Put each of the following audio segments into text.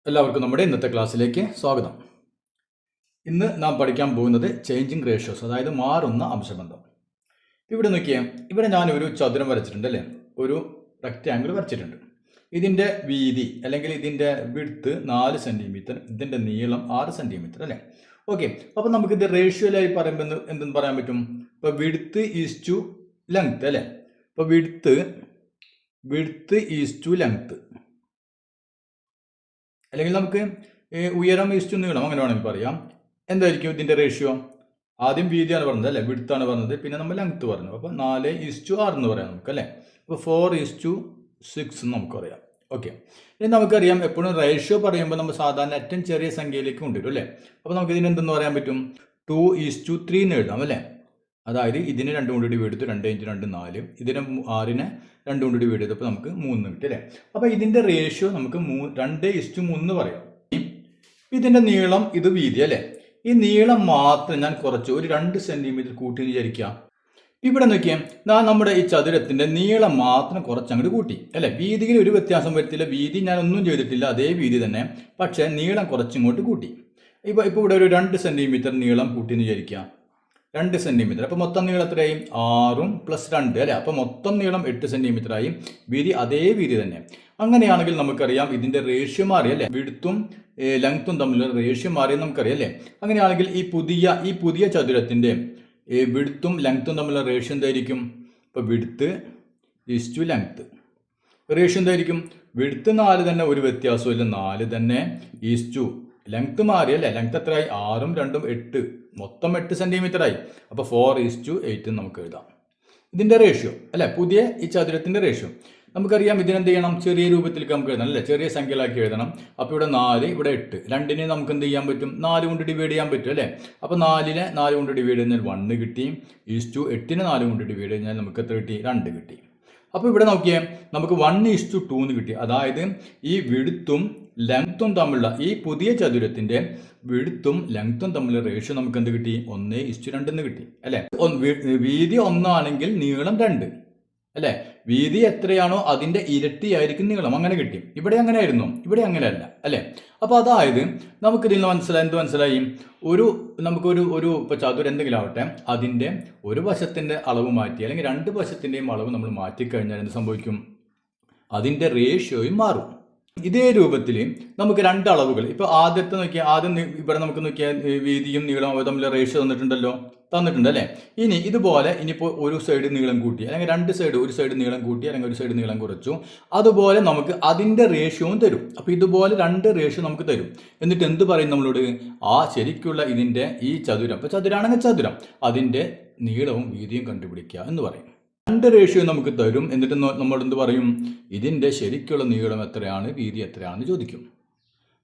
എല്ലാവർക്കും നമ്മുടെ ഇന്നത്തെ ക്ലാസ്സിലേക്ക് സ്വാഗതം. ഇന്ന് നാം പഠിക്കാൻ പോകുന്നത് ചേഞ്ചിങ് റേഷ്യോസ്, അതായത് മാറുന്ന അംശബന്ധം. ഇവിടെ നോക്കിയാൽ ഇവിടെ ഞാൻ ഒരു ചതുരം വരച്ചിട്ടുണ്ട് അല്ലേ, ഒരു റെക്റ്റാങ്കിൾ വരച്ചിട്ടുണ്ട്. ഇതിൻ്റെ വീതി അല്ലെങ്കിൽ ഇതിൻ്റെ വിഡ്ത്ത് 4 സെൻറ്റിമീറ്റർ, ഇതിൻ്റെ നീളം 6 സെൻറ്റിമീറ്റർ അല്ലേ. ഓക്കെ, അപ്പോൾ നമുക്കിത് റേഷ്യോയിലായി പറയുമ്പോൾ എന്തെന്ന് പറയാൻ പറ്റും? ഇപ്പോൾ വിഡ്ത്ത് ഈസ് ടു ലെങ്ത് അല്ലേ. ഇപ്പോൾ വിഡ്ത്ത് ഈസ് ടു ലെങ്ത്, അല്ലെങ്കിൽ നമുക്ക് ഉയരം ഈസ് ടു നീളം, അങ്ങനെ വേണമെങ്കിൽ പറയാം. എന്തായിരിക്കും ഇതിൻ്റെ റേഷ്യോ? ആദ്യം വീതിയാണ് പറഞ്ഞത് അല്ലേ, വിഡ്ത്താണ് പറഞ്ഞത്, പിന്നെ നമ്മൾ ലെങ്ത് പറഞ്ഞു. അപ്പോൾ 4:6 എന്ന് പറയാം നമുക്ക് അല്ലേ. അപ്പോൾ 4:6 എന്ന് നമുക്കറിയാം. ഓക്കെ, ഇനി നമുക്കറിയാം എപ്പോഴും റേഷ്യോ പറയുമ്പോൾ നമ്മൾ സാധാരണ ഏറ്റവും ചെറിയ സംഖ്യയിലേക്ക് കൊണ്ടുവരും അല്ലേ. അപ്പോൾ നമുക്ക് ഇതിന് എന്തെന്ന് പറയാൻ പറ്റും? 2:3 എന്ന് എഴുതാം അല്ലേ. അതായത് ഇതിന് 2 കൊണ്ട് ഡിവൈഡ് ചെയ്തു, 2 × 2 4, ഇതിന് 6നെ 2 കൊണ്ട് ഡിവൈഡ് ചെയ്തപ്പോൾ നമുക്ക് 3 കിട്ടി അല്ലേ. അപ്പോൾ ഇതിൻ്റെ റേഷ്യോ നമുക്ക് 2:3 എന്ന് പറയാം. ഇതിൻ്റെ നീളം, ഇത് വീതി അല്ലേ. ഈ നീളം മാത്രം ഞാൻ കുറച്ച് ഒരു 2 സെൻറ്റിമീറ്റർ കൂട്ടി വിചാരിക്കാം. ഇവിടെ നോക്കിയാൽ നമ്മുടെ ഈ ചതുരത്തിൻ്റെ നീളം മാത്രം കുറച്ചങ്ങോട്ട് കൂട്ടി അല്ലേ. വീതിയിൽ ഒരു വ്യത്യാസം വരുത്തില്ല, വീതി ഞാൻ ഒന്നും ചെയ്തിട്ടില്ല, അതേ വീതി തന്നെ, പക്ഷേ നീളം കുറച്ചിങ്ങോട്ട് കൂട്ടി. ഇപ്പോൾ ഇവിടെ ഒരു 2 സെൻറ്റിമീറ്റർ നീളം കൂട്ടി എന്ന് വിചാരിക്കാം. 2 സെൻറ്റിമീറ്റർ, അപ്പോൾ മൊത്തം നീളം എത്രയായി? 6 + 2 അല്ലേ. അപ്പോൾ മൊത്തം നീളം 8 സെൻറ്റിമീറ്റർ ആയി, വീതി അതേ വീതി തന്നെ. അങ്ങനെയാണെങ്കിൽ നമുക്കറിയാം ഇതിൻ്റെ റേഷ്യോ മാറി അല്ലേ, വിഡ്ത്തും ലെങ്ത്തും തമ്മിലുള്ള റേഷ്യോ മാറി നമുക്കറിയാം അല്ലേ. അങ്ങനെയാണെങ്കിൽ ഈ പുതിയ ചതുരത്തിൻ്റെ വിഡ്ത്തും ലെങ്ത്തും തമ്മിലുള്ള റേഷ്യോ എന്തായിരിക്കും? ഇപ്പോൾ width is to length, ratio എന്തായിരിക്കും? വിഡ്ത്ത് 4 തന്നെ, ഒരു വ്യത്യാസവും ഇല്ല, 4 തന്നെ ഈസ് ടു ലെങ്ത്ത് മാറി അല്ലേ. ലെങ്ത്ത് എത്രയായി? 6ഉം 2ഉം 8, മൊത്തം 8 സെൻറ്റിമീറ്റർ ആയി. അപ്പോൾ 4:8 നമുക്ക് എഴുതാം ഇതിൻ്റെ റേഷ്യോ അല്ലേ, പുതിയ ഈ ചതുരത്തിൻ്റെ റേഷ്യോ. നമുക്കറിയാം ഇതിനെന്ത് ചെയ്യണം? ചെറിയ രൂപത്തിലേക്ക് നമുക്ക് എഴുതണം അല്ലേ, ചെറിയ സംഖ്യകളാക്കി എഴുതണം. അപ്പോൾ ഇവിടെ 4, ഇവിടെ 8, രണ്ടിനെ നമുക്ക് എന്ത് ചെയ്യാൻ പറ്റും? 4 കൊണ്ട് ഡിവൈഡ് ചെയ്യാൻ പറ്റും അല്ലേ. അപ്പോൾ 4നെ 4 കൊണ്ട് ഡിവൈഡ് ചെയ്താൽ 1 കിട്ടി, ഈസ് ടു 8നെ 4 കൊണ്ട് ഡിവൈഡ് ചെയ്താൽ നമുക്ക് എത്ര കിട്ടി? 2 കിട്ടി. അപ്പോൾ ഇവിടെ നോക്കിയേ, നമുക്ക് 1:2 എന്ന് കിട്ടി. അതായത് ഈ വിഡ്ത്തും ലെങ്ത്തും തമ്മിലുള്ള ഈ പുതിയ ചതുരത്തിൻ്റെ വിഡ്ത്തും ലെങ്ത്തും തമ്മിലുള്ള റേഷ്യോ നമുക്ക് എന്ത് കിട്ടി? 1:2 എന്ന് കിട്ടി അല്ലേ. വീതി 1 ആണെങ്കിൽ നീളം 2 അല്ലേ. വീതി എത്രയാണോ അതിൻ്റെ ഇരട്ടിയായിരിക്കും നീളം, അങ്ങനെ കിട്ടി. ഇവിടെ അങ്ങനെ ആയിരുന്നു, ഇവിടെ അങ്ങനെയല്ല അല്ലേ. അപ്പോൾ അതായത് നമുക്കിതിൽ നിന്ന് മനസ്സിലായി? നമുക്കൊരു ഇപ്പോൾ ചതുരം എന്തെങ്കിലും ആവട്ടെ, അതിൻ്റെ ഒരു വശത്തിൻ്റെ അളവ് മാറ്റി, അല്ലെങ്കിൽ 2 വശത്തിൻ്റെയും അളവ് നമ്മൾ മാറ്റിക്കഴിഞ്ഞാൽ എന്ത് സംഭവിക്കും? അതിൻ്റെ റേഷ്യോയും മാറും. ഇതേ രൂപത്തിൽ നമുക്ക് 2 അളവുകൾ, ഇപ്പോൾ ആദ്യം ഇവിടെ നമുക്ക് നോക്കിയാൽ വീതിയും നീളവും തമ്മിൽ റേഷ്യോ തന്നിട്ടുണ്ട് അല്ലേ. ഇനിയിപ്പോൾ ഒരു സൈഡ് നീളം കൂട്ടി, അല്ലെങ്കിൽ 2 സൈഡ്, ഒരു സൈഡ് നീളം കൂട്ടി, അല്ലെങ്കിൽ ഒരു സൈഡ് നീളം കുറച്ചു, അതുപോലെ നമുക്ക് അതിൻ്റെ റേഷ്യോവും തരും. അപ്പോൾ ഇതുപോലെ 2 റേഷ്യോ നമുക്ക് തരും. എന്നിട്ട് എന്ത് പറയും നമ്മളോട്? ശരിക്കുള്ള ഇതിൻ്റെ ഈ ചതുരം, അപ്പോൾ ചതുരാണെങ്കിൽ ചതുരം, അതിൻ്റെ നീളവും വീതിയും കണ്ടുപിടിക്കുക എന്ന് പറയും. 2 റേഷ്യോ നമുക്ക് തരും. എന്നിട്ട് നമ്മൾ എന്ത് പറയും? ഇതിൻ്റെ ശരിക്കുള്ള നീളം എത്രയാണ്, വീതി എത്രയാണെന്ന് ചോദിക്കും.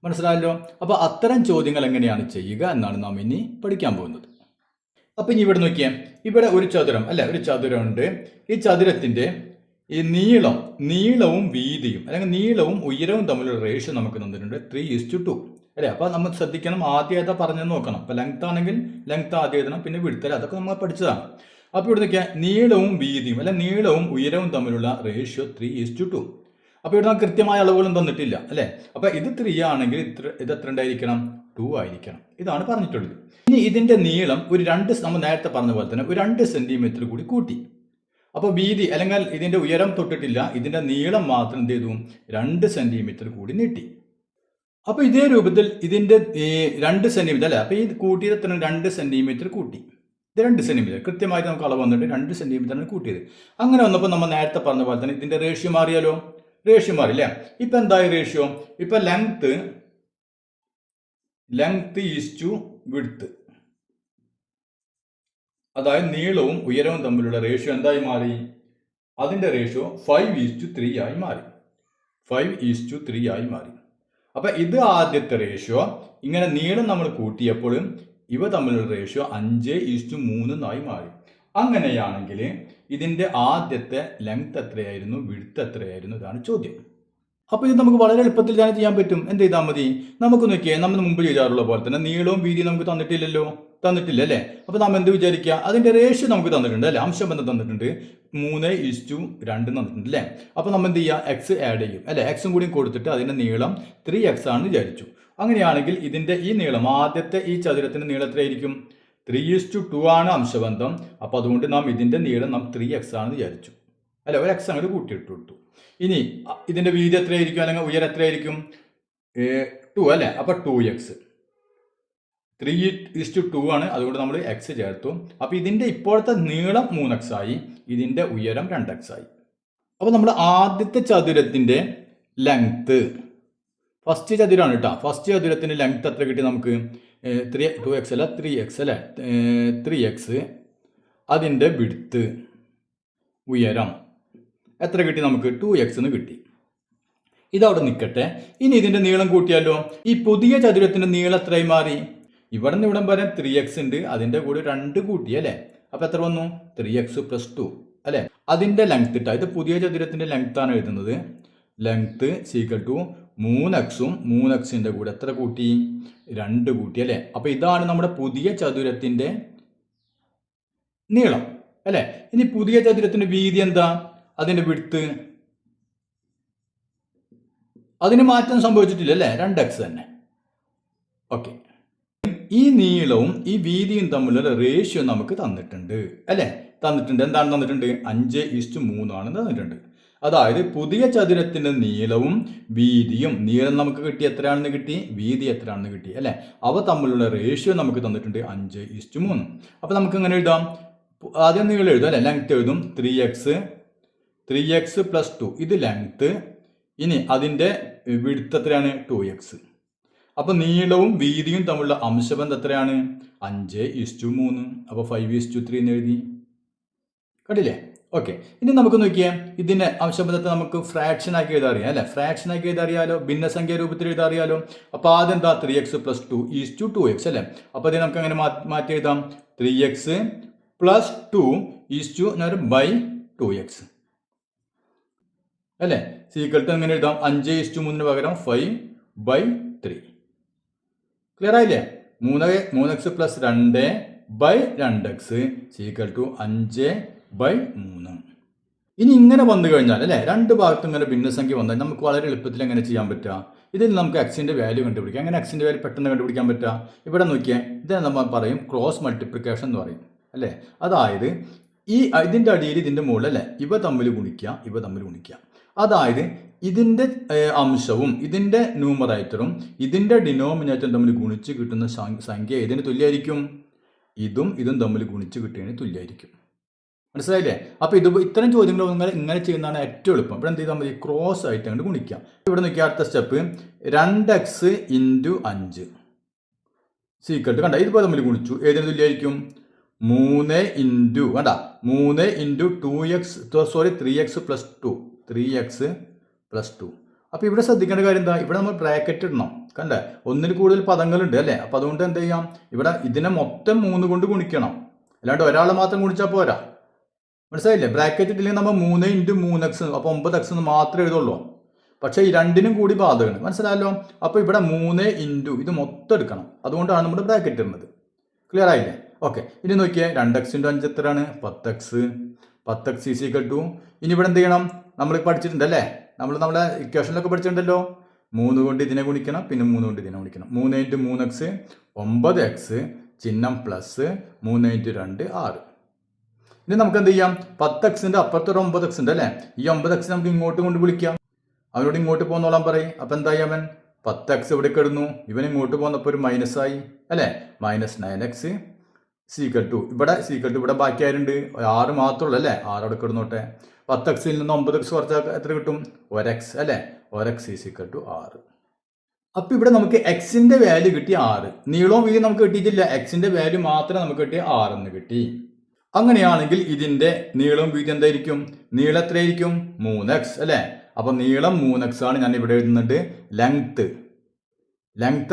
മനസ്സിലായല്ലോ? അപ്പോൾ അത്തരം ചോദ്യങ്ങൾ എങ്ങനെയാണ് ചെയ്യുക എന്നാണ് നാം ഇനി പഠിക്കാൻ പോകുന്നത്. അപ്പം ഇനി ഇവിടെ നോക്കിയാൽ, ഇവിടെ ഒരു ചതുരം അല്ലെ, ഒരു ചതുരമുണ്ട്. ഈ ചതുരത്തിൻ്റെ ഈ നീളവും വീതിയും, അല്ലെങ്കിൽ നീളവും ഉയരവും തമ്മിലുള്ള റേഷ്യോ നമുക്ക് തന്നിട്ടുണ്ട് 3:2 അല്ലേ. അപ്പോൾ നമ്മൾ ശ്രദ്ധിക്കണം, ആദ്യം ഏതാ പറഞ്ഞെന്ന് നോക്കണം. അപ്പോൾ ലെങ്ത് ആണെങ്കിൽ ലെങ്ത് ആദ്യം എഴുതണം, പിന്നെ വിഡ്ത്ത്, അതൊക്കെ നമ്മൾ പഠിച്ചതാണ്. അപ്പോൾ ഇവിടെ നോക്കിയാൽ നീളവും വീതിയും, അല്ലെ നീളവും ഉയരവും തമ്മിലുള്ള റേഷ്യോ 3:2. അപ്പോൾ ഇവിടെ നമുക്ക് കൃത്യമായ അളവുകളും തന്നിട്ടില്ല അല്ലേ. അപ്പോൾ ഇത് 3 ആണെങ്കിൽ ഇത് എത്ര ഉണ്ടായിരിക്കണം? 2 ആയിരിക്കണം. ഇതാണ് പറഞ്ഞിട്ടുള്ളത്. ഇനി ഇതിൻ്റെ നീളം നമ്മൾ നേരത്തെ പറഞ്ഞ പോലെ തന്നെ ഒരു 2 സെൻറ്റിമീറ്റർ കൂടി കൂട്ടി. അപ്പോൾ വീതി അല്ലെങ്കിൽ ഇതിൻ്റെ ഉയരം തൊട്ടിട്ടില്ല, ഇതിൻ്റെ നീളം മാത്രം എന്ത് ചെയ്തു? 2 സെൻറ്റിമീറ്റർ കൂടി നീട്ടി. അപ്പോൾ ഇതേ രൂപത്തിൽ ഇതിൻ്റെ 2 സെൻറ്റിമീറ്റർ അല്ലേ. അപ്പോൾ ഈ കൂട്ടിയത് എത്ര? 2 സെൻറ്റിമീറ്റർ കൂട്ടി. ഇത് 2 സെൻറ്റിമീറ്റർ കൃത്യമായിട്ട് നമുക്ക് അളവ് വന്നിട്ട് 2 സെൻറ്റിമീറ്ററാണ് കൂട്ടിയത്. അങ്ങനെ വന്നപ്പോൾ നമ്മൾ നേരത്തെ പറഞ്ഞ പോലെ തന്നെ ഇതിൻ്റെ റേഷ്യോ മാറിയാലോ? റേഷ്യോ മാറില്ലേ. ഇപ്പം എന്തായി റേഷ്യോ? ഇപ്പം ലെങ്ത് ഈസ് ടു വിഡ്ത്ത്, അതായത് നീളവും ഉയരവും തമ്മിലുള്ള റേഷ്യോ എന്തായി മാറി? അതിൻ്റെ റേഷ്യോ 5:3 ആയി മാറി. 5:3 ആയി മാറി. അപ്പം ഇത് ആദ്യത്തെ റേഷ്യോ. ഇങ്ങനെ നീളം നമ്മൾ കൂട്ടിയപ്പോൾ ഇവ തമ്മിലുള്ള റേഷ്യോ 5:3 എന്നായി മാറി. അങ്ങനെയാണെങ്കിൽ ഇതിൻ്റെ ആദ്യത്തെ ലെങ്ത് എത്രയായിരുന്നു, വിഡ്ത്ത് എത്രയായിരുന്നു? ഇതാണ് ചോദ്യം. അപ്പോൾ ഇത് നമുക്ക് വളരെ എളുപ്പത്തിൽ തന്നെ ചെയ്യാൻ പറ്റും. എന്ത് ചെയ്താൽ മതി? നമുക്ക് നോക്കിയാൽ നമ്മൾ മുമ്പ് ചെയ്യാറുള്ള പോലെ തന്നെ നീളവും വീതിയും നമുക്ക് തന്നിട്ടില്ലല്ലോ തന്നിട്ടില്ല അല്ലേ? അപ്പോൾ നമ്മൾ എന്ത് വിചാരിക്കുക, അതിൻ്റെ റേഷ്യോ നമുക്ക് തന്നിട്ടുണ്ട് അല്ലേ, അംശബന്ധം തന്നിട്ടുണ്ട് 3:2 തന്നിട്ടുണ്ട് അല്ലേ? അപ്പോൾ നമ്മൾ എന്ത് ചെയ്യുക, എക്സ് ആഡ് ചെയ്യും അല്ലേ, എക്സും കൂടി കൊടുത്തിട്ട് അതിൻ്റെ നീളം 3x ആണെന്ന് വിചാരിച്ചു. അങ്ങനെയാണെങ്കിൽ ഇതിൻ്റെ ഈ നീളം, ആദ്യത്തെ ഈ ചതുരത്തിൻ്റെ നീളം എത്രയായിരിക്കും? 3:2 ആണ് അംശബന്ധം. അപ്പോൾ അതുകൊണ്ട് നാം ഇതിൻ്റെ നീളം നാം 3x ആണെന്ന് വിചാരിച്ചു അല്ലെ, ഒരു എക്സ് അങ്ങോട്ട് കൂട്ടിയിട്ട് കൊടുത്തു. ഇനി ഇതിൻ്റെ വീതി എത്രയായിരിക്കും, അല്ലെങ്കിൽ ഉയരം എത്രയായിരിക്കും? 2 അല്ലേ? അപ്പോൾ 2x, 3:2 ആണ്, അതുകൊണ്ട് നമ്മൾ എക്സ് ചേർത്തു. അപ്പോൾ ഇതിൻ്റെ ഇപ്പോഴത്തെ നീളം 3x ആയി, ഇതിൻ്റെ ഉയരം 2x ആയി. അപ്പോൾ നമ്മൾ ആദ്യത്തെ ചതുരത്തിൻ്റെ ലെങ്ത്ത്, ഫസ്റ്റ് ചതുരമാണ് കേട്ടോ, ഫസ്റ്റ് ചതുരത്തിൻ്റെ ലെങ്ത്ത് എത്ര കിട്ടി നമുക്ക്? 2x അല്ല 3x അല്ലേ, 3x. അതിൻ്റെ വിഡ്ത്ത്, ഉയരം എത്ര കിട്ടി നമുക്ക്? 2x എന്ന് കിട്ടി. ഇതവിടെ നിൽക്കട്ടെ. ഇനി ഇതിൻ്റെ നീളം കൂട്ടിയാലോ? ഈ പുതിയ ചതുരത്തിൻ്റെ നീളം എത്രയായി മാറി? ഇവിടെ നിന്ന് ഇവിടം വരെ 3x ഉണ്ട്, അതിൻ്റെ കൂടെ 2 കൂട്ടി അല്ലേ, അപ്പോൾ എത്ര വന്നു? 3x + 2 അല്ലേ. അതിൻ്റെ ലെങ്ത്ത് ഇട്ടാ, ഇത് പുതിയ ചതുരത്തിൻ്റെ ലെങ്ത്താണ് എഴുതുന്നത്. ലെങ്ത്ത് = 3x-ഉം 3x-ൻ്റെ കൂടെ എത്ര കൂട്ടി? 2 കൂട്ടി അല്ലേ. അപ്പോൾ ഇതാണ് നമ്മുടെ പുതിയ ചതുരത്തിൻ്റെ നീളം അല്ലേ. ഇനി പുതിയ ചതുരത്തിൻ്റെ വീതി എന്താ? അതിൻ്റെ വിഡ്ത്ത്, അതിന് മാറ്റം സംഭവിച്ചിട്ടില്ല അല്ലേ, 2x തന്നെ. ഓക്കെ, ഈ നീളവും ഈ വീതിയും തമ്മിലുള്ള റേഷ്യോ നമുക്ക് തന്നിട്ടുണ്ട് അല്ലേ, തന്നിട്ടുണ്ട്. എന്താണ് തന്നിട്ടുണ്ട്? 5:3 ആണെന്ന് തന്നിട്ടുണ്ട്. അതായത് പുതിയ ചതുരത്തിൻ്റെ നീളവും വീതിയും, നീളം നമുക്ക് കിട്ടി എത്രയാണെന്ന് കിട്ടി, വീതി എത്രയാണെന്ന് കിട്ടി അല്ലേ, അവ തമ്മിലുള്ള റേഷ്യോ നമുക്ക് തന്നിട്ടുണ്ട് 5:3. അപ്പോൾ നമുക്ക് എങ്ങനെ എഴുതാം? ആദ്യം നീളം എഴുതും അല്ലേ, ലെങ്ത്ത് എഴുതും. 3x + 2 ഇത് ലെങ്ത്ത്. ഇനി അതിൻ്റെ വിഡ്ത്ത് എത്രയാണ്? 2x. അപ്പോൾ നീളവും വീതിയും തമ്മിലുള്ള അംശബന്ധം എത്രയാണ്? 5:3. അപ്പോൾ 5:3 എന്ന് എഴുതി. കണ്ടില്ലേ? ഓക്കെ, ഇനി നമുക്ക് നോക്കിയാൽ ഇതിൻ്റെ അംശബന്ധത്തെ നമുക്ക് ഫ്രാക്ഷൻ ആക്കി എഴുതാൻ അറിയാം അല്ലേ, ഫ്രാക്ഷൻ ആക്കി എഴുതാൻ അറിയാലോ, ഭിന്നസംഖ്യ രൂപത്തിൽ എഴുതാൻ അറിയാലോ. അപ്പോൾ ആദ്യം എന്താ? 3x + 2 = 2x അല്ലേ. അപ്പോൾ ഇത് നമുക്ക് അങ്ങനെ മാറ്റി എഴുതാം. 3x + 2/2x അല്ലേ, = എങ്ങനെ എഴുതാം? 5:3 പകരം 5/3. ക്ലിയർ ആയില്ലേ? 3x + 2/2x = 5/3. ഇനി ഇങ്ങനെ വന്നു കഴിഞ്ഞാൽ അല്ലേ, രണ്ട് ഭാഗത്തും ഇങ്ങനെ ഭിന്നസംഖ്യ വന്നാൽ നമുക്ക് വളരെ എളുപ്പത്തിൽ എങ്ങനെ ചെയ്യാൻ പറ്റുക? ഇതിൽ നമുക്ക് എക്സിൻ്റെ വാല്യൂ കണ്ടുപിടിക്കാം. അങ്ങനെ എക്സിൻ്റെ വാല്യൂ പെട്ടെന്ന് കണ്ടുപിടിക്കാൻ പറ്റുക? ഇവിടെ നോക്കിയാൽ ഇത് നമ്മൾ പറയും ക്രോസ് മൾട്ടിപ്ലിക്കേഷൻ എന്ന് പറയും അല്ലേ. അതായത് ഇതിൻ്റെ അടിയിൽ ഇതിൻ്റെ മുകളിൽ അല്ലേ, ഇവ തമ്മിൽ ഗുണിക്കുക. അതായത് ഇതിൻ്റെ അംശവും ഇതിൻ്റെ ന്യൂമറേറ്ററും ഇതിൻ്റെ ഡിനോമിനേറ്ററും തമ്മിൽ ഗുണിച്ച് കിട്ടുന്ന സംഖ്യ ഏതിന് തുല്യമായിരിക്കും? ഇതും തമ്മിൽ ഗുണിച്ച് കിട്ടുന്നതിന് തുല്യമായിരിക്കും. മനസ്സിലായില്ലേ? അപ്പോൾ ഇത്തരം ചോദ്യങ്ങൾ ഇങ്ങനെ ചെയ്യുന്നതാണ് ഏറ്റവും എളുപ്പം. ഇവിടെ എന്ത് ചെയ്താൽ മതി? ക്രോസ് ആയിട്ട് അങ്ങോട്ട് ഗുണിക്കാം. ഇവിടെ നോക്കിയ അടുത്ത സ്റ്റെപ്പ് 2x × 5 = കണ്ട, ഇതുപോലെ തമ്മിൽ ഗുണിച്ചു. ഏതിന് തുല്യമായിരിക്കും? 3 × 3x + 2. അപ്പോൾ ഇവിടെ ശ്രദ്ധിക്കേണ്ട കാര്യം എന്താ? ഇവിടെ നമ്മൾ ബ്രാക്കറ്റ് ഇടണം. കണ്ടേ, ഒന്നിൽ കൂടുതൽ പദങ്ങളുണ്ട് അല്ലേ. അപ്പോൾ അതുകൊണ്ട് എന്ത് ചെയ്യാം? ഇവിടെ ഇതിനെ മൊത്തം 3 കൊണ്ട് ഗുണിക്കണം, അല്ലാണ്ട് ഒരാളെ മാത്രം ഗുണിച്ചാൽ പോരാ. മനസ്സിലായില്ലേ? ബ്രാക്കറ്റ് ഇട്ടില്ലെങ്കിൽ നമ്മൾ 3 × 3x, അപ്പോൾ 9x എന്ന് മാത്രമേ എഴുതുള്ളൂ. പക്ഷേ ഈ രണ്ടിനും കൂടി ബാധകമാണ്. മനസ്സിലായല്ലോ? അപ്പോൾ ഇവിടെ 3 × ഇത് മൊത്തം എടുക്കണം, അതുകൊണ്ടാണ് നമ്മൾ ബ്രാക്കറ്റ് ഇടുന്നത്. ക്ലിയർ ആയില്ലേ? ഓക്കെ, ഇനി നോക്കിയേ, 2x × 5 എത്രയാണ്? 10x. 10x = ഇനി ഇവിടെ എന്ത് ചെയ്യണം? നമ്മൾ പഠിച്ചിട്ടുണ്ടല്ലേ, നമ്മളെ ഇക്വേഷനിലൊക്കെ പഠിച്ചിട്ടുണ്ടല്ലോ. 3 കൊണ്ട് ഇതിനെ ഗുണിക്കണം, പിന്നെ 3 കൊണ്ട് ഇതിനെ ഗുണിക്കണം. 3 × 3x 9x, ചിഹ്നം പ്ലസ്, 3 × 2 6. ഇനി നമുക്ക് എന്ത് ചെയ്യാം? 10xൻ്റെ അപ്പുറത്തൊരു 9x ഉണ്ട് അല്ലേ, ഈ 9x നമുക്ക് ഇങ്ങോട്ട് കൊണ്ട് വിളിക്കാം. അവനോട് ഇങ്ങോട്ട് പോന്നോളാൻ പറയും. അപ്പം എന്തായി? അവൻ 10x ഇവിടെ കിടന്നു, ഇവൻ ഇങ്ങോട്ട് പോന്നപ്പോൾ ഒരു മൈനസായി അല്ലേ, -9x = ഇവിടെ ബാക്കി ആരുണ്ട്? 6 മാത്രമുള്ളൂ അല്ലേ, 6 അവിടെ കിടന്നോട്ടെ. 10xൽ നിന്ന് 9x കുറച്ചാൽ എത്ര കിട്ടും? 1x അല്ലേ, 1x = 6. അപ്പോൾ ഇവിടെ നമുക്ക് എക്സിൻ്റെ വാല്യൂ കിട്ടി 6. നീളവും വീതി നമുക്ക് കിട്ടിയിട്ടില്ല, എക്സിൻ്റെ വാല്യൂ മാത്രമേ നമുക്ക് കിട്ടിയ 6 എന്ന് കിട്ടി. അങ്ങനെയാണെങ്കിൽ ഇതിൻ്റെ നീളവും വീതി എന്തായിരിക്കും? നീളം എത്രയായിരിക്കും? 3x അല്ലേ. അപ്പോൾ നീളം 3x ആണ് ഞാൻ ഇവിടെ എഴുതുന്നുണ്ട്. ലെങ്ത്ത്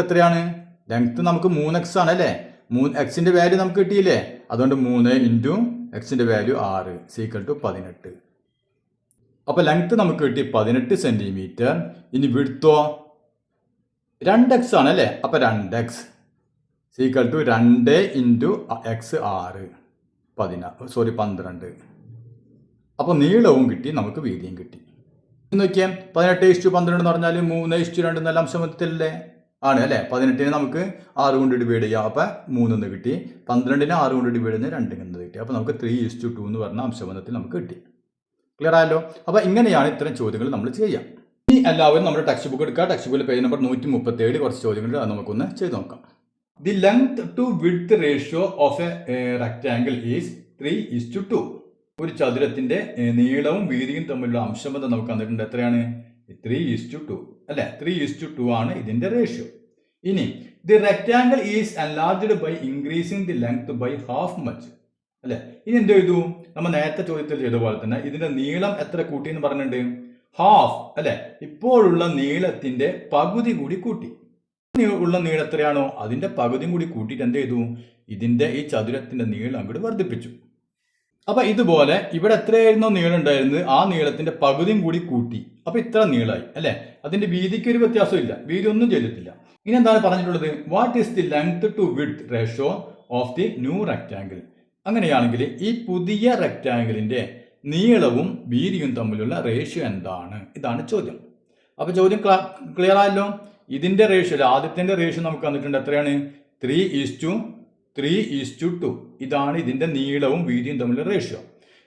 എത്രയാണ്? ലെങ്ത്ത് നമുക്ക് 3x ആണ് അല്ലേ. എക്സിൻ്റെ വാല്യൂ നമുക്ക് കിട്ടിയില്ലേ, അതുകൊണ്ട് 3 × എക്സിൻ്റെ വാല്യൂ 6 = 18. അപ്പോൾ ലെങ്ത്ത് നമുക്ക് കിട്ടി 18 സെൻറ്റിമീറ്റർ. ഇനി വിഡ്ത്തോ 2x ആണ് അല്ലേ, അപ്പോൾ 2x equal to 2 into X 6 12. അപ്പോൾ നീളവും കിട്ടി, നമുക്ക് വീതിയും കിട്ടി. നോക്കിയാൽ 18:12 എന്ന് പറഞ്ഞാൽ 3:2 എന്നുള്ള അംശബന്ധത്തിലല്ലേ ആണ് അല്ലേ. 18 നമുക്ക് 6 കൊണ്ട് ഡിവൈഡ് ചെയ്യാം, അപ്പോൾ 3 കിട്ടി. 12 6 കൊണ്ട് ഡിവൈഡ് ചെയ്യുന്നത് 2 കിട്ടി. അപ്പോൾ നമുക്ക് 3:2 എന്ന് പറഞ്ഞ അംശബന്ധത്തിൽ നമുക്ക് കിട്ടി. ക്ലിയർ ആയല്ലോ. അപ്പോൾ ഇങ്ങനെയാണ് ഇത്തരം ചോദ്യങ്ങൾ നമ്മൾ ചെയ്യാം. ഇനി എല്ലാവരും നമ്മുടെ ടെക്സ്റ്റ് ബുക്ക് എടുക്കുക. ടെക്സ്റ്റ് ബുക്കിൽ പേജ് നമ്പർ 137 കുറച്ച് ചോദ്യങ്ങൾ അത് നമുക്കൊന്ന് ചെയ്ത് നോക്കാം. The length to width ratio of A rectangle is 3:2. ഒരു ചതുരത്തിന്റെ നീളവും വീതിയും തമ്മിലുള്ള അംശബന്ധം നമുക്ക് തന്നിട്ടുണ്ട്. എത്രയാണ്? 3:2 അല്ലെ. 3:2 ആണ് ഇതിന്റെ റേഷ്യോ. ഇനി the rectangle is enlarged by increasing the length by half much അല്ലെ. ഇനി എന്ത് ചെയ്തു? നമ്മൾ നേരത്തെ ചോദ്യത്തിൽ ചെയ്ത പോലെ തന്നെ ഇതിന്റെ നീളം എത്ര കൂട്ടി എന്ന് പറഞ്ഞിട്ടുണ്ട്? ഹാഫ് അല്ലെ. ഇപ്പോഴുള്ള നീളത്തിന്റെ പകുതി കൂടി കൂട്ടി. ഉള്ള നീളം എത്രയാണോ അതിന്റെ പകുതിയും കൂടി കൂട്ടിയിട്ട് എന്ത് ചെയ്തു? ഇതിന്റെ ഈ ചതുരത്തിന്റെ നീളം അങ്ങോട്ട് വർദ്ധിപ്പിച്ചു. അപ്പൊ ഇതുപോലെ ഇവിടെ എത്രയായിരുന്നോ നീളം ഉണ്ടായിരുന്നത് ആ നീളത്തിന്റെ പകുതിയും കൂടി കൂട്ടി. അപ്പൊ ഇത്ര നീളമായി അല്ലെ. അതിന്റെ വീതിക്ക് ഒരു വ്യത്യാസമില്ല, വീതി ഒന്നും ചെയ്തിട്ടില്ല. ഇനി എന്താണ് പറഞ്ഞിട്ടുള്ളത്? What is the length to width ratio of the new rectangle. അങ്ങനെയാണെങ്കിൽ ഈ പുതിയ റെക്ടാങ്കിളിന്റെ നീളവും വീതിയും തമ്മിലുള്ള റേഷ്യോ എന്താണ്? ഇതാണ് ചോദ്യം. അപ്പൊ ചോദ്യം ക്ലിയർ ആയല്ലോ. ഇതിന്റെ റേഷ്യോ ആദ്യത്തിന്റെ റേഷ്യോ നമുക്ക് തന്നിട്ടുണ്ട്. എത്രയാണ്? 3:2. ഇതാണ് ഇതിന്റെ നീളവും വീതിയും തമ്മിലുള്ള റേഷ്യോ.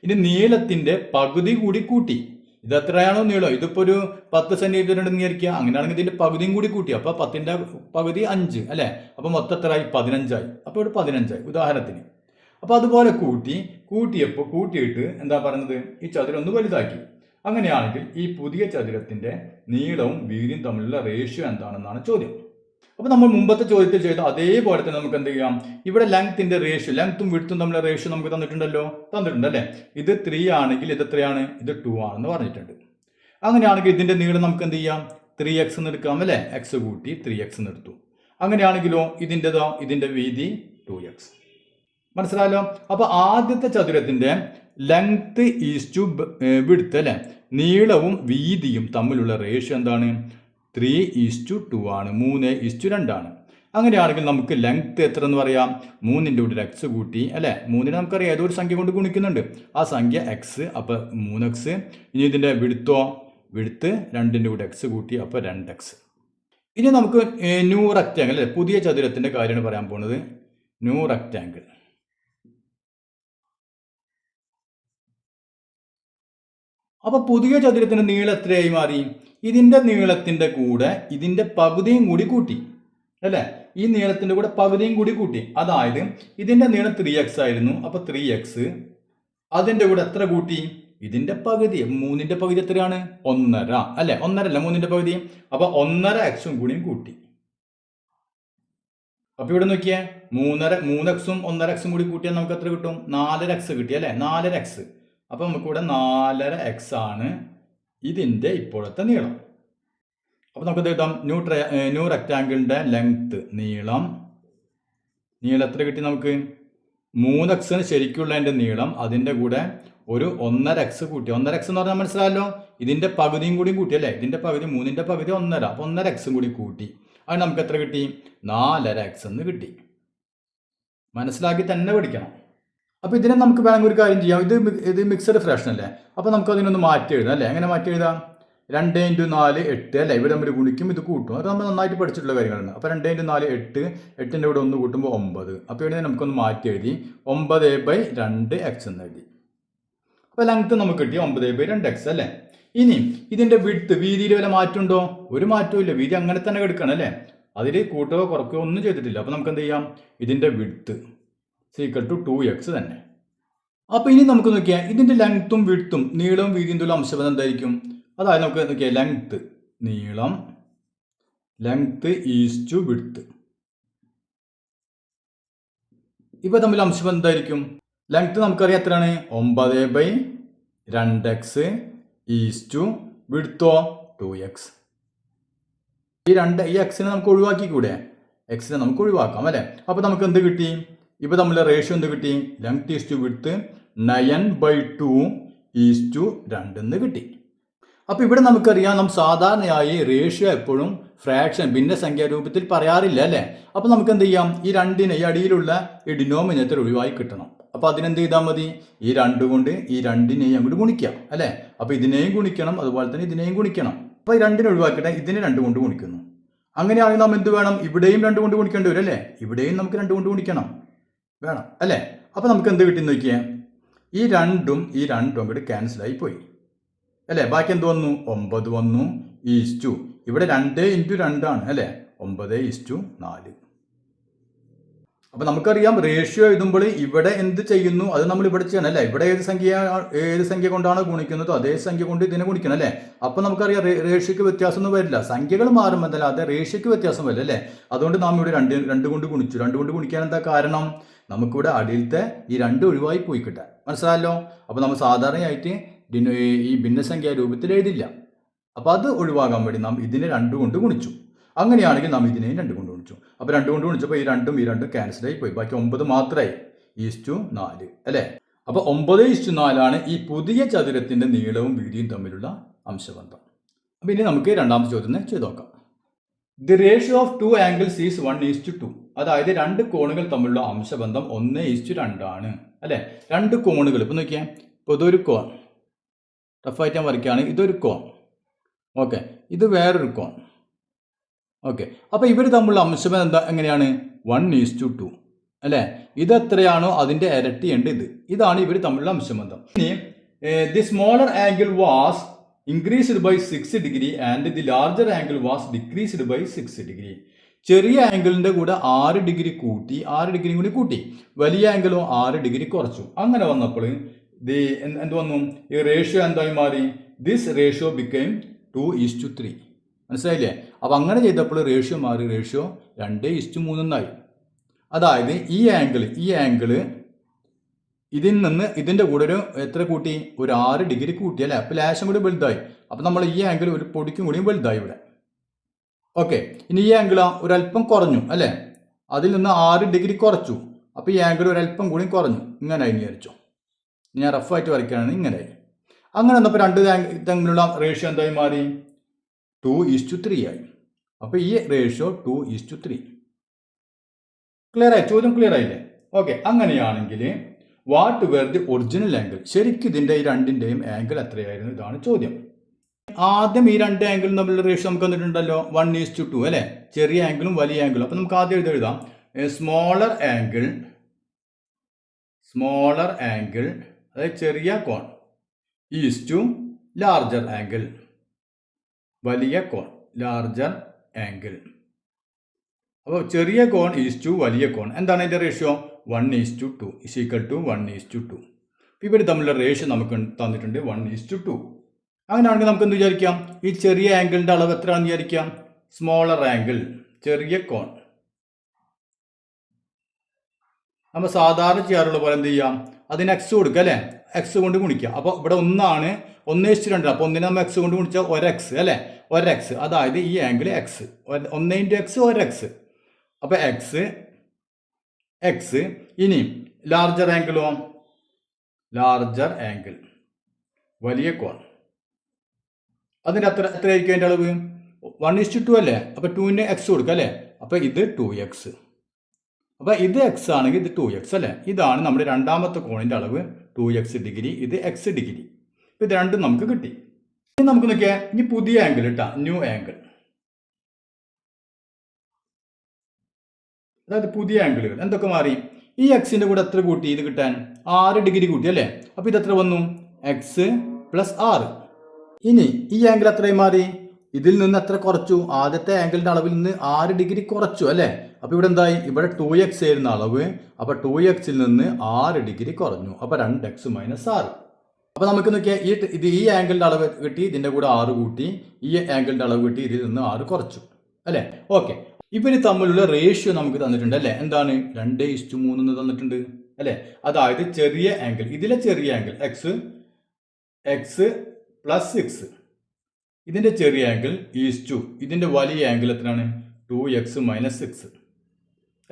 ഇനി നീളത്തിന്റെ പകുതി കൂടി കൂട്ടി. ഇത് എത്രയാണോ നീളം? ഇതിപ്പോ ഒരു 10 സെന്റിമീറ്റർ ഉണ്ടെന്ന് വിചാരിക്കുക. അങ്ങനെയാണെങ്കിൽ ഇതിന്റെ പകുതിയും കൂടി കൂട്ടി. അപ്പൊ 10ന്റെ പകുതി 5 അല്ലെ. അപ്പൊ മൊത്തം എത്രയായി? 15ആയി. അപ്പൊ ഇവിടെ 15ആയി ഉദാഹരണത്തിന്. അപ്പൊ അതുപോലെ കൂട്ടിയിട്ട് എന്താ പറയുന്നത്? ഈ ചതുരം ഒന്ന് വലുതാക്കി. അങ്ങനെയാണെങ്കിൽ ഈ പുതിയ ചതുരത്തിന്റെ നീളവും വീതിയും തമ്മിലുള്ള റേഷ്യോ എന്താണെന്നാണ് ചോദ്യം. അപ്പൊ നമ്മൾ മുമ്പത്തെ ചോദ്യത്തിൽ ചെയ്ത അതേപോലെ തന്നെ നമുക്ക് എന്ത് ചെയ്യാം? ഇവിടെ ലെങ്ത്തിന്റെ റേഷ്യോ, ലെങ്ത്തും വിഡ്ത്തും തമ്മിലുള്ള റേഷ്യോ നമുക്ക് തന്നിട്ടുണ്ടല്ലേ. ഇത് 3 ആണെങ്കിൽ ഇത് എത്രയാണ്? ഇത് 2 ആണെന്ന് പറഞ്ഞിട്ടുണ്ട്. അങ്ങനെയാണെങ്കിൽ ഇതിന്റെ നീളം നമുക്ക് എന്ത് ചെയ്യാം? 3x എന്ന് എടുക്കാം അല്ലെ. എക്സ് കൂട്ടി 3x എന്ന് എടുത്തു. അങ്ങനെയാണെങ്കിലോ ഇതിന്റെ വീതി 2x. മനസ്സിലായല്ലോ. അപ്പൊ ആദ്യത്തെ ചതുരത്തിന്റെ ലെങ്ത് ഈസ് ടു വിഡ്ത്ത് അല്ലെ, നീളവും വീതിയും തമ്മിലുള്ള റേഷ്യോ എന്താണ്? 3:2 ആണ്. 3:2 ആണ്. അങ്ങനെയാണെങ്കിൽ നമുക്ക് ലെങ്ത് എത്ര എന്ന് പറയാം? 3ന്റെ കൂടെ എക്സ് കൂട്ടി അല്ലെ. 3നെ നമുക്കറിയാം ഏതൊരു സംഖ്യ കൊണ്ട് ഗുണിക്കുന്നുണ്ട്, ആ സംഖ്യ എക്സ്, അപ്പൊ 3x. ഇനി ഇതിന്റെ വിഡ്ത്ത് 2ന്റെ കൂടെ എക്സ് കൂട്ടി, അപ്പൊ 2x. ഇനി നമുക്ക് ന്യൂ റെക്ടാങ്കിൾ അല്ലെ, പുതിയ ചതുരത്തിന്റെ കാര്യമാണ് പറയാൻ പോകുന്നത്. New rectangle. അപ്പൊ പുതിയ ചതുരത്തിന്റെ നീളം എത്രയായി മാറി? ഇതിന്റെ നീളത്തിന്റെ കൂടെ ഇതിന്റെ പകുതിയും കൂടി കൂട്ടി അല്ലെ. ഈ നീളത്തിന്റെ കൂടെ പകുതിയും കൂടി കൂട്ടി. അതായത് ഇതിന്റെ നീളം 3x ആയിരുന്നു. അപ്പൊ 3x. അതിന്റെ കൂടെ എത്ര കൂട്ടി? ഇതിന്റെ പകുതി. 3ന്റെ പകുതി എത്രയാണ്? 1.5 അല്ലെ. 1.5 അല്ല, 3ന്റെ പകുതി. അപ്പൊ 1.5x കൂടിയും കൂട്ടി. അപ്പൊ ഇവിടെ നോക്കിയേ, 3x-ഉം 1.5x കൂടി കൂട്ടിയാൽ നമുക്ക് എത്ര കിട്ടും? 4x കിട്ടി അല്ലെ. 4x. അപ്പൊ നമുക്ക് ഇവിടെ 4x ആണ് ഇതിന്റെ ഇപ്പോഴത്തെ നീളം. അപ്പൊ നമുക്ക് എഴുതാം ന്യൂ റെക്ടാങ്കിളിന്റെ ലെങ്ത് നീളം എത്ര കിട്ടി നമുക്ക്? 3x ശരിക്കുള്ളതിന്റെ നീളം, അതിന്റെ കൂടെ ഒരു 1.5x കൂട്ടി. 1.5x എന്ന് പറഞ്ഞാൽ മനസ്സിലായല്ലോ, ഇതിന്റെ പകുതിയും കൂടി കൂട്ടി അല്ലെ. ഇതിന്റെ പകുതി 3ന്റെ പകുതി 1.5. അപ്പൊ 1.5x കൂടി കൂട്ടി. അത് നമുക്ക് എത്ര കിട്ടി? 4x എന്ന് കിട്ടി. മനസ്സിലാക്കി തന്നെ പഠിക്കണം. അപ്പോൾ ഇതിനെ നമുക്ക് വേണമെങ്കിൽ ഒരു കാര്യം ചെയ്യാം. ഇത് മിക്സഡ് ഫ്രാക്ഷൻ അല്ലേ. അപ്പോൾ നമുക്ക് അതിനൊന്ന് മാറ്റി എഴുതാം അല്ലേ. എങ്ങനെ മാറ്റി എഴുതാം? 2 × 4 8 അല്ലേ. ഇവിടെ നമ്മൾ ഗുണിക്കും, ഇത് കൂട്ടും. അത് നമ്മൾ നന്നായിട്ട് പഠിച്ചിട്ടുള്ള കാര്യങ്ങളാണ്. അപ്പോൾ 2 × 4 8, 8ന്റെ കൂടെ 1 കൂട്ടുമ്പോൾ 9. അപ്പോൾ ഇവിടെ നമുക്കൊന്ന് മാറ്റി എഴുതി 9/2x എന്ന് എഴുതി. അപ്പോൾ ലെങ്ത് നമുക്ക് കിട്ടി 9/2x അല്ലേ. ഇനി ഇതിന്റെ വിഡ്ത്ത്, വീതിയിൽ വല്ല മാറ്റമുണ്ടോ? ഒരു മാറ്റവും ഇല്ല. വീതി അങ്ങനെ തന്നെ കിടക്കണം അല്ലേ. അതിൽ കൂട്ടുകയോ കുറയ്ക്കുകയോ ഒന്നും ചെയ്തിട്ടില്ല. അപ്പോൾ നമുക്ക് എന്ത് ചെയ്യാം? ഇതിന്റെ വിഡ്ത്ത് = 2x തന്നെ. അപ്പോൾ ഇനി നമുക്ക് നോക്കിയാൽ ഇതിന്റെ ലെങ്ത്തും വിഡ്ത്തും നീളവും വീതിയും തമ്മിലുള്ള അംശബന്ധം എന്തായിരിക്കും? അതായത് നമുക്ക് നോക്കിയാൽ ലെങ്ത് ഈസ് വിഡ്ത്ത് ഇവ തമ്മിൽ അംശബന്ധം എന്തായിരിക്കും? ലെങ്ത് നമുക്കറിയാം എത്രയാണ്? 9/2x is വിഡ്ത്തോ 2x. ഈ എക്സിനെ നമുക്ക് ഒഴിവാക്കിക്കൂടെ? എക്സിനെ നമുക്ക് ഒഴിവാക്കാം അല്ലെ. അപ്പോൾ നമുക്ക് എന്ത് കിട്ടി? ഇവ തമ്മിലുള്ള റേഷ്യോ എന്ത് കിട്ടി? ലെങ്ത് ഈസ് വിഡ്ത്ത് 9/2 ഈസ് 2 എന്ന് കിട്ടി. അപ്പോൾ ഇവിടെ നമുക്കറിയാം നാം സാധാരണയായി റേഷ്യോ എപ്പോഴും ഫ്രാക്ഷൻ ഭിന്നസംഖ്യാ രൂപത്തിൽ പറയാറില്ല അല്ലേ. അപ്പോൾ നമുക്ക് എന്ത് ചെയ്യാം, ഈ രണ്ടിനെ ഈ അടിയിലുള്ള ഈ ഡിനോമിനേറ്റർ ഒഴിവായി കിട്ടണം. അപ്പോൾ അതിനെന്ത് ചെയ്താൽ മതി, ഈ 2 കൊണ്ട് ഈ രണ്ടിനെയും അങ്ങോട്ട് ഗുണിക്കാം അല്ലേ. അപ്പോൾ ഇതിനെയും ഗുണിക്കണം, അതുപോലെ തന്നെ ഇതിനെയും ഗുണിക്കണം. അപ്പോൾ ഈ 2 ഒഴിവാക്കിയിട്ട് ഇതിനെ 2 കൊണ്ട് ഗുണിക്കുന്നു. അങ്ങനെയാണെങ്കിൽ നാം എന്ത് വേണം, ഇവിടെയും 2 കൊണ്ട് ഗുണിക്കേണ്ടി വരും അല്ലേ. ഇവിടെയും നമുക്ക് 2 കൊണ്ട് ഗുണിക്കണം വേണം അല്ലേ. അപ്പോൾ നമുക്ക് എന്ത് കിട്ടി നോക്കിയേ, ഈ 2ഉം ഈ 2ഉം അങ്ങോട്ട് ക്യാൻസലായി പോയി അല്ലേ. ബാക്കി എന്ത് വന്നു, 9 വന്നു ഈസ്റ്റു. ഇവിടെ 2 × 2 ആണ് അല്ലേ, 9:4. അപ്പോൾ നമുക്കറിയാം റേഷ്യോ എഴുതുമ്പോൾ ഇവിടെ എന്ത് ചെയ്യുന്നു അത് നമ്മൾ ഇവിടെ ചെയ്യണം അല്ലേ. ഇവിടെ ഏത് സംഖ്യ കൊണ്ടാണ് ഗുണിക്കുന്നത് അതേ സംഖ്യ കൊണ്ട് ഇതിനെ ഗുണിക്കണം അല്ലേ. അപ്പോൾ നമുക്കറിയാം റേഷ്യോക്ക് വ്യത്യാസമൊന്നും വരില്ല, സംഖ്യകൾ മാറുമ്പോൾ അല്ല അതെ റേഷ്യോക്ക് വ്യത്യാസം വരില്ല അല്ലേ. അതുകൊണ്ട് നാം ഇവിടെ 2 കൊണ്ട് ഗുണിച്ചു. 2 കൊണ്ട് ഗുണിക്കാൻ എന്താ കാരണം, നമുക്കിവിടെ അടിയിലത്തെ ഈ 2 ഒഴിവായി പോയി കിട്ടാൻ, മനസ്സിലായല്ലോ. അപ്പോൾ നമ്മൾ സാധാരണയായിട്ട് ഈ ഭിന്നസംഖ്യാ രൂപത്തിൽ എഴുതില്ല. അപ്പോൾ അത് ഒഴിവാകാൻ വേണ്ടി നാം ഇതിനെ 2 കൊണ്ട് ഗുണിച്ചു. അങ്ങനെയാണെങ്കിൽ നാം ഇതിനെയും 2 കൊണ്ട് ഗുണിച്ചു. അപ്പോൾ 2 കൊണ്ട് ഗുണിച്ചപ്പോൾ ഈ 2ഉം ക്യാൻസലായി പോയി, ബാക്കി 9 മാത്രമായി, 4 അല്ലേ. അപ്പോൾ 9:4 ഈ പുതിയ ചതുരത്തിൻ്റെ നീളവും വീതിയും തമ്മിലുള്ള അംശബന്ധം. അപ്പോൾ ഇനി നമുക്ക് രണ്ടാമത്തെ ചോദ്യം ചെയ്ത് നോക്കാം. The ratio of 2 angles is 1:2. അതായത് 2 കോണുകൾ തമ്മിലുള്ള അംശബന്ധം 1:2 ആണ് അല്ലേ. 2 കോണുകൾ ഇപ്പോൾ നോക്കിയാൽ, ഇപ്പോൾ ഇതൊരു കോൺ, റഫായിട്ട് ഞാൻ വരയ്ക്കുകയാണ്, ഇതൊരു കോൺ, ഓക്കെ, ഇത് വേറൊരു കോൺ, ഓക്കെ. അപ്പോൾ ഇവർ തമ്മിലുള്ള അംശബന്ധം എന്താ എങ്ങനെയാണ്, 1:2 അല്ലേ. ഇത് എത്രയാണോ അതിൻ്റെ ഇരട്ടിയുണ്ട് ഇതാണ് ഇവർ തമ്മിലുള്ള അംശബന്ധം. ഇനി the smaller angle was increased by 6 degree and the larger angle was decreased by 6 degree. ചെറിയ ആംഗിളിൻ്റെ കൂടെ 6 ഡിഗ്രി കൂട്ടി, 6 ഡിഗ്രി കൂടി കൂട്ടി, വലിയ ആംഗിളോ 6 ഡിഗ്രി കുറച്ചു. അങ്ങനെ വന്നപ്പോൾ എന്ത് വന്നു, ഈ റേഷ്യോ എന്തായി മാറി, ദിസ് റേഷ്യോ ബിക്കെയിം 2:3. മനസ്സിലായില്ലേ. അപ്പോൾ അങ്ങനെ ചെയ്തപ്പോൾ റേഷ്യോ മാറി, റേഷ്യോ 2:3 എന്നായി. അതായത് ഈ ആംഗിള് ഇതിൽ നിന്ന് ഇതിൻ്റെ കൂടെ ഒരു എത്ര കൂട്ടി, ഒരു 6 ഡിഗ്രി കൂട്ടി അല്ലേ. അപ്പോൾ ലേശം കൂടി വലുതായി. അപ്പോൾ നമ്മൾ ഈ ആംഗിൾ ഒരു പൊടിക്കും കൂടിയും വലുതായി ഇവിടെ, ഓക്കെ. ഇനി ഈ ആംഗിൾ ഒരല്പം കുറഞ്ഞു അല്ലേ, അതിൽ നിന്ന് 6 ഡിഗ്രി കുറച്ചു. അപ്പോൾ ഈ ആംഗിൾ ഒരല്പം കൂടി കുറഞ്ഞു, ഇങ്ങനെ വിചാരിച്ചു. ഞാൻ റഫായിട്ട് വരയ്ക്കുകയാണ്, ഇങ്ങനെ. അങ്ങനെ വന്നപ്പോൾ 2 തമ്മിലുള്ള റേഷ്യോ എന്തായി മാറി, 2:3 ആയി. അപ്പോൾ ഈ റേഷ്യോ 2:3. ക്ലിയർ ആയി, ചോദ്യം ക്ലിയർ ആയില്ലേ, ഓക്കെ. അങ്ങനെയാണെങ്കിൽ what were the original angle, ശരിക്കും ഇതിൻ്റെ ഈ 2ൻ്റെയും ആംഗിൾ എത്രയായിരുന്നു, ഇതാണ് ചോദ്യം. ആദ്യം ഈ 2 ആംഗിളും തമ്മിലുള്ള റേഷ്യോ നമുക്ക് വന്നിട്ടുണ്ടല്ലോ 1:2 അല്ലേ, ചെറിയ ആംഗിളും വലിയ ആംഗിളും. അപ്പോൾ നമുക്ക് ആദ്യം എഴുതാം, സ്മോളർ ആംഗിൾ അതായത് ചെറിയ കോൺ ഈസ് ടു ലാർജർ ആംഗിൾ, വലിയ കോൺ ലാർജർ ആംഗിൾ. അപ്പോൾ ചെറിയ കോൺ ഈസ് ടു വലിയ കോൺ, എന്താണ് അതിൻ്റെ റേഷ്യോ, 1:2 ഇസ് ഈക്വൽ ടു 1:2. ഇവർ തമ്മിലുള്ള റേഷ്യോ നമുക്ക് തന്നിട്ടുണ്ട് 1:2. അങ്ങനെയാണെങ്കിൽ നമുക്ക് എന്ത് വിചാരിക്കാം, ഈ ചെറിയ ആംഗിളിൻ്റെ അളവ് എത്രയാണെന്ന് വിചാരിക്കാം, സ്മോളർ ആംഗിൾ ചെറിയ കോൺ. നമ്മൾ സാധാരണ ചെയ്യാറുള്ള പോലെ എന്ത് ചെയ്യാം, അതിന് എക്സ് കൊടുക്കുക അല്ലേ, എക്സ് കൊണ്ട് ഗുണിക്കുക. അപ്പോൾ ഇവിടെ 1:2, അപ്പോൾ 1 നമ്മൾ എക്സ് കൊണ്ട് ഗുണിച്ചാൽ 1x അല്ലേ, 1x. അതായത് ഈ ആംഗിൾ എക്സ്, 1 × x 1x. അപ്പോൾ എക്സ്. ഇനി ലാർജർ ആംഗിളോ, ലാർജർ ആംഗിൾ വലിയ കോൺ, അതിൻ്റെ എത്രയായിരിക്കും അതിൻ്റെ അളവ്, 1:2 അല്ലേ. അപ്പോൾ 2ന് എക്സ് കൊടുക്കുക അല്ലേ, അപ്പോൾ ഇത് 2x. അപ്പോൾ ഇത് എക്സ് ആണെങ്കിൽ ഇത് 2x അല്ലേ. ഇതാണ് നമ്മുടെ രണ്ടാമത്തെ കോണിൻ്റെ അളവ്, 2x ഡിഗ്രി, ഇത് x ഡിഗ്രി. ഇപ്പോൾ ഇത് രണ്ടും നമുക്ക് കിട്ടി. ഇനി നമുക്ക് നോക്കിയാൽ ഇനി പുതിയ ആംഗിൾ ഇട്ടാ, ന്യൂ ആംഗിൾ, അതായത് പുതിയ ആംഗിളുകൾ എന്തൊക്കെ മാറി, ഈ എക്സിൻ്റെ കൂടെ എത്ര കൂട്ടി ഇത് കിട്ടാൻ, 6 ഡിഗ്രി കൂട്ടി അല്ലേ. അപ്പോൾ ഇത് എത്ര വന്നു, x + 6. ഇനി ഈ ആംഗിൾ എത്രയും മാറി, ഇതിൽ നിന്ന് എത്ര കുറച്ചു, ആദ്യത്തെ ആംഗിളിൻ്റെ അളവിൽ നിന്ന് 6 ഡിഗ്രി കുറച്ചു അല്ലേ. അപ്പോൾ ഇവിടെ എന്തായി, ഇവിടെ 2x ആയിരുന്ന അളവ്, അപ്പോൾ 2xൽ നിന്ന് 6 ഡിഗ്രി കുറഞ്ഞു, അപ്പോൾ 2x - 6. അപ്പോൾ നമുക്ക് നോക്കിയാൽ ഈ ആംഗിളിൻ്റെ അളവ് കിട്ടി, ഇതിൻ്റെ കൂടെ 6 കൂട്ടി, ഈ ആംഗിളിൻ്റെ അളവ് കിട്ടി, ഇതിൽ നിന്ന് 6 കുറച്ചു അല്ലേ, ഓക്കെ. ഇവർ തമ്മിലുള്ള റേഷ്യോ നമുക്ക് തന്നിട്ടുണ്ട് അല്ലേ, എന്താണ് 2:3 എന്ന് തന്നിട്ടുണ്ട് അല്ലേ. അതായത് ചെറിയ ആംഗിൾ, ഇതിലെ ചെറിയ ആംഗിൾ x + 6, ഇതിൻ്റെ ചെറിയ ആംഗിൾ ഈസ് ഇതിൻ്റെ വലിയ ആംഗിൾ എത്രയാണ്, 2x - 6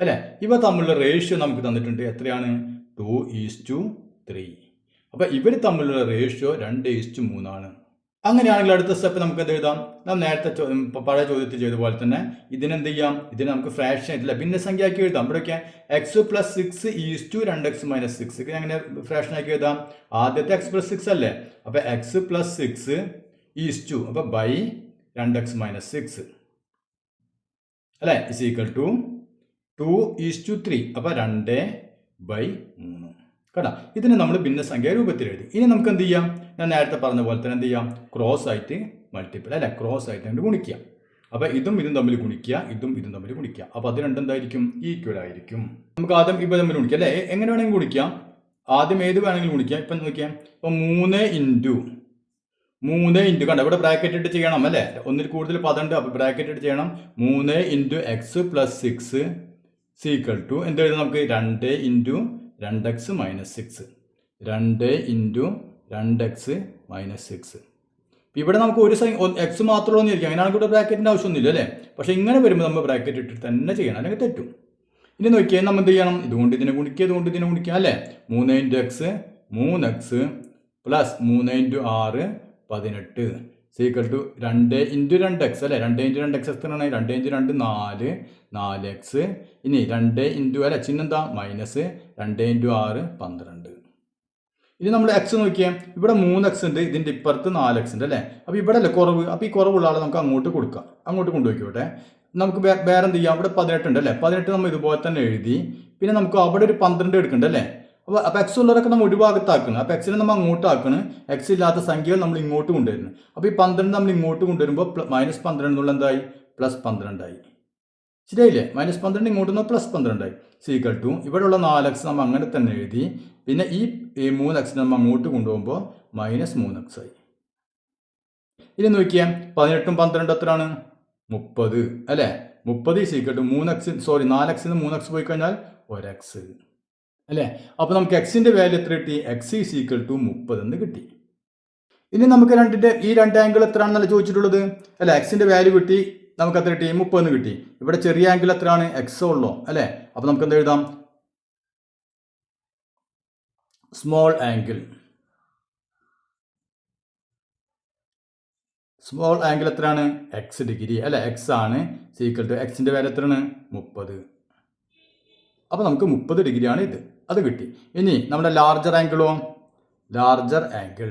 അല്ലേ. ഇവ തമ്മിലുള്ള റേഷ്യോ നമുക്ക് തന്നിട്ടുണ്ട്, എത്രയാണ്, 2:3. അപ്പോൾ ഇവർ തമ്മിലുള്ള റേഷ്യോ 2:3 ആണ് അങ്ങനെയാണെങ്കിൽ അടുത്ത സ്റ്റെപ്പ് നമുക്ക് എന്ത് എഴുതാം? നാം നേരത്തെ പഴയ ചോദ്യത്തിൽ ചെയ്ത പോലെ തന്നെ ഇതിനെന്ത് ചെയ്യാം? ഇതിനെ നമുക്ക് ഫ്രാക്ഷൻ ആയിട്ടില്ല ഭിന്നസംഖ്യ ആക്കി എഴുതാം. ഇവിടെയൊക്കെ x plus 6 is to 2x minus 6 എങ്ങനെ ഫ്രാക്ഷൻ ആക്കി എഴുതാം? ആദ്യത്തെ എക്സ് പ്ലസ് 6 അല്ലേ? അപ്പൊ എക്സ് പ്ലസ് 6 ഈസ് ടു അപ്പൊ ബൈ 2x മൈനസ് 6 അല്ലെ is equal to 2 is to 3 അപ്പൊ 2/3 കേട്ടോ. ഇതിന് നമ്മൾ ഭിന്നസംഖ്യ രൂപത്തിൽ എഴുതി. ഇനി നമുക്ക് എന്ത് ചെയ്യാം? ഞാൻ നേരത്തെ പറഞ്ഞ പോലെ തന്നെ എന്ത് ചെയ്യാം? ക്രോസ് ആയിട്ട് മൾട്ടിപ്പിൾ അല്ലെ ക്രോസ് ആയിട്ട് അങ്ങോട്ട് ഗുണിക്കുക. അപ്പൊ ഇതും തമ്മിൽ ഗുണിക്കുക, ഇതും തമ്മിൽ ഗുണിക്കുക. അപ്പൊ അത് രണ്ടും എന്തായിരിക്കും? ഈക്വൽ ആയിരിക്കും. നമുക്ക് ആദ്യം ഇപ്പൊ തമ്മിൽ ഗുണിക്കാം അല്ലെ. എങ്ങനെ വേണമെങ്കിൽ ഗുണിക്കാം. ആദ്യം ഏത് വേണമെങ്കിലും ഗുണിക്കാം. ഇപ്പൊ നോക്കിയാൽ ഇപ്പൊ 3 ഇൻറ്റു കണ്ട ഇവിടെ ബ്രാക്കറ്റ് ഇട്ട് ചെയ്യണം അല്ലേ? ഒന്നിൽ കൂടുതൽ പദമുണ്ട്. അപ്പൊ ബ്രാക്കറ്റ് ഇട്ട് ചെയ്യണം. 3 into x plus 6 is equal to എന്ത് എഴുതാം നമുക്ക്? 2 into 2x minus 6 2 into 2x minus 6. ഇവിടെ നമുക്ക് ഒരു എക്സ് മാത്രമേ ഒന്നിരിക്കും. അങ്ങനെയാണെങ്കിൽ ഇവിടെ ബ്രാക്കറ്റിൻ്റെ ആവശ്യമൊന്നുമില്ല അല്ലേ? പക്ഷേ ഇങ്ങനെ വരുമ്പോൾ നമ്മൾ ബ്രാക്കറ്റ് ഇട്ടിട്ട് തന്നെ ചെയ്യണം, അല്ലെങ്കിൽ തെറ്റും. ഇനി നോക്കിയാൽ നമ്മൾ എന്ത് ചെയ്യണം? ഇതുകൊണ്ട് ഇതിനെ ഗുണിക്കുക, ഇതുകൊണ്ട് ഇതിനെ ഗുണിക്കുക അല്ലേ? 3 into x 3x plus 3 into 6 18 is equal to 2 into 2x അല്ലേ? 2 ഇൻറ്റു 2x എത്രയാണ്? 2 ഇൻറ്റു 2 4x. ഇനി 2 ഇൻറ്റു അല്ല ചിഹ്നെന്താ? Minus 2 into 6 12. ഇനി നമ്മൾ എക്സ് നോക്കിയാൽ ഇവിടെ 3x ഉണ്ട്, ഇതിൻ്റെ ഇപ്പുറത്ത് 4x ഉണ്ട് അല്ലേ? അപ്പോൾ ഇവിടെ അല്ലേ കുറവ്? അപ്പോൾ ഈ കുറവുള്ള ആളെ നമുക്ക് അങ്ങോട്ട് കൊടുക്കാം, അങ്ങോട്ട് കൊണ്ടുപോയിക്കോട്ടെ. നമുക്ക് വേറെ എന്ത് ചെയ്യാം? ഇവിടെ 18 ഉണ്ട് അല്ലേ? 18 നമ്മൾ ഇതുപോലെ തന്നെ എഴുതി. പിന്നെ നമുക്ക് അവിടെ ഒരു 12 എടുക്കണ്ട അല്ലേ? അപ്പോൾ എക്സ് ഉള്ളവരൊക്കെ നമ്മൾ ഒരു ഭാഗത്താക്കണം. അപ്പോൾ എക്സിനെ നമ്മൾ അങ്ങോട്ട് ആക്കണം, എക്സ് ഇല്ലാത്ത സംഖ്യകൾ നമ്മൾ ഇങ്ങോട്ട് കൊണ്ടുവരുന്നു. അപ്പോൾ ഈ 12 നമ്മൾ ഇങ്ങോട്ട് കൊണ്ടുവരുമ്പോൾ മൈനസ് 12 എന്നുള്ള എന്തായി? പ്ലസ് 12 ആയി. ശരിയായില്ലേ? മൈനസ് 12 ഇങ്ങോട്ട് നിന്ന് പ്ലസ് 12 ആയി. സീക്വൽ ടു ഇവിടെയുള്ള 4x നമ്മൾ അങ്ങനെ തന്നെ എഴുതി. പിന്നെ ഈ 3x നമ്മൾ അങ്ങോട്ട് കൊണ്ടുപോകുമ്പോൾ മൈനസ് 3x ആയി. ഇനി നോക്കിയാൽ 18ഉം 12 എത്രയാണ്? 30 അല്ലേ? 30 സീക്വൽ ടു 4x 3x പോയി കഴിഞ്ഞാൽ 1x അല്ലേ? അപ്പോൾ നമുക്ക് എക്സിൻ്റെ വാല്യൂ എത്ര കിട്ടി? എക്സ് ഈസ് ഈക്വൽ ടു 30 എന്ന് കിട്ടി. ഇനി നമുക്ക് ഈ രണ്ട് ആംഗിൾ എത്രയാണെന്നല്ല ചോദിച്ചിട്ടുള്ളത് അല്ലേ? എക്സിൻ്റെ വാല്യൂ കിട്ടി, നമുക്ക് എത്ര കിട്ടി? 30 എന്ന് കിട്ടി. ഇവിടെ ചെറിയ ആംഗിൾ എത്രയാണ്? എക്സ് ഉള്ളോ അല്ലേ? അപ്പോൾ നമുക്ക് എന്ത് എഴുതാം? സ്മോൾ ആംഗിൾ എത്രയാണ്? എക്സ് ഡിഗ്രി അല്ലെ? എക്സ് ആണ് സീക്വൽ ടു എക്സിൻ്റെ വാല്യൂ എത്രയാണ്? 30. അപ്പോൾ നമുക്ക് 30 ഡിഗ്രിയാണ് ഇത്, അത് കിട്ടി. ഇനി നമ്മുടെ ലാർജർ ആംഗിളോ? ലാർജർ ആംഗിൾ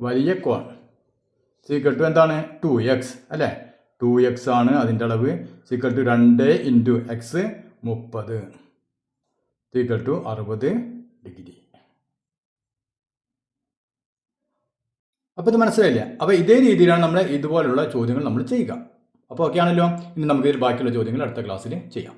വലിയ കോൺ സീക്വൽ ടു എന്താണ്? 2x അല്ലേ? 2x ആണ് അതിൻ്റെ അളവ്. Is equal to 2 into x 30 is equal to 60 degree. അപ്പോൾ ഇത് മനസ്സിലായില്ല? അപ്പോൾ ഇതേ രീതിയിലാണ് നമ്മൾ ഇതുപോലുള്ള ചോദ്യങ്ങൾ നമ്മൾ ചെയ്യുക. അപ്പോൾ ഓക്കെ ആണല്ലോ. ഇനി നമുക്ക് ഇതിൽ ബാക്കിയുള്ള ചോദ്യങ്ങൾ അടുത്ത ക്ലാസ്സിൽ ചെയ്യാം.